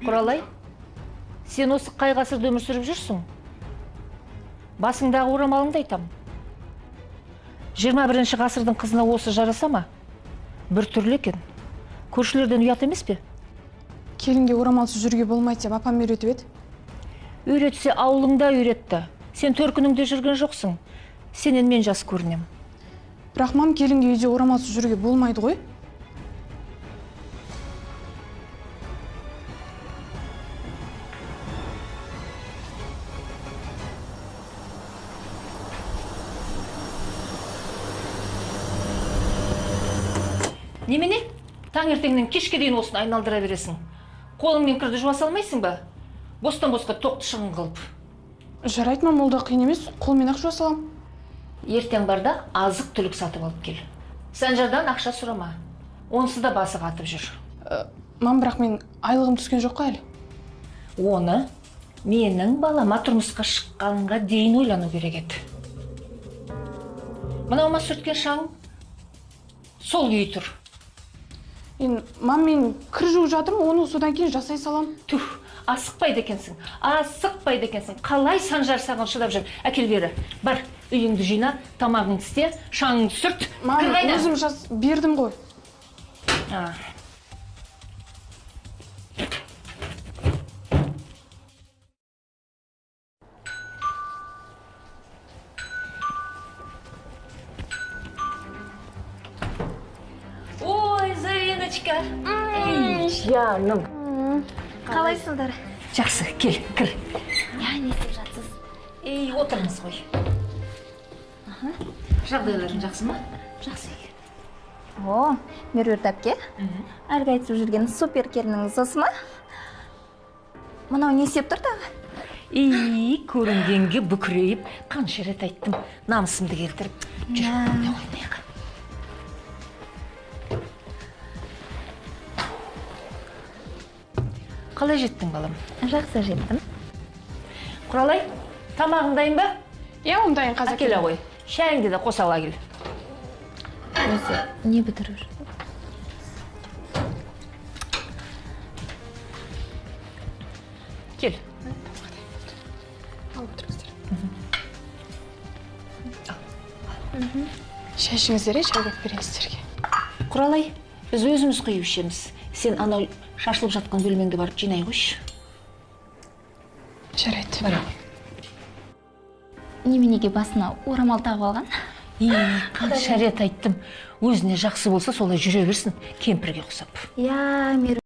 Құралай, сен осы қай ғасырда өмір сүріп жүрсің? Басыңдағы орамалыңды айтам. 21 ғасырдың қызына осы жараса ма? Bir түрлі екен. Көршілерден ұят емес пе? Келінге орамалсыз жүруге болмайды деп апам үйретіп еді. Үйретсе ауылыңда үйретті. Сен төркініңде жүрген жоқсың. Сенен мен жас көрінем. Бірақ мам, келінге үйде орамалсыз жүруге болмайды ғой. Немене? Таңертеңнен кешке дейін осыны айналдыра бересің. Қолыңмен кірді жуа салмайсың ба? Бостан-босқа тоқты шығын қылып. Жарайды, мам, ол да қиын емес. Қолмен-ақ жуа салам. Ертең барда азық түлік сатып алып кел. Санжардан ақша сұрама. Онсыз да басы қатып жүр. Мам, бірақ мен айлығым түскен жоқ қой әлі. Оны менің балама тұрмысқа шыққанға дейін ойлану керек еді. Мынау ма сүрткен шаң? Сол күйі тұр. Мам, мен кір жуып жатырмын, оны содан кейін жасай салам. Тух, асықпайды екенсің. Асықпайды екенсің. Қалай Санжар саған шыдап жүр? Әкел бері. Бар, үйіңді жина, тамағыңды істе, шаңыңды сүрт. Мам, өзім бердім ғой. Ой, Зариночка. Жаным. Қалайсыздар? Жақсы, кел, кір. Не істеп жатсыз? Отырмыз ғой. Жағдайларың жақсы ма? Жақсы. Меруерт әпке, әлгі айтып жүрген супер келініңіз осы ма? Мынау не істеп тұр тағы? Көрінгенге бүкірейіп, қанша рет айттым, намысымды келтіріп. Жүр, не ойнайық. Қалай жеттің, балам? Жақсы жеттім. Құралай, тамағың дайын ба? Мам, дайын, қазір Әкел ғой. Шайыңды да қоса ала кел. Өзі, не бітіріп жүр? Кел. Алып тұрыңыздар. Шай ішіңіздер, шай қойып берейін сіздерге. Құралай, біз өзіміз құйып ішеміз. Сен анау шашылып жатқан бөлмеңді барып жинай қойшы. Жарайды. Бара. Неменеге басына орамал тағып алған? Қанша рет айттым, өзіне жақсы болса солай жүре берсін, кемпірге ұқсап. Меруерт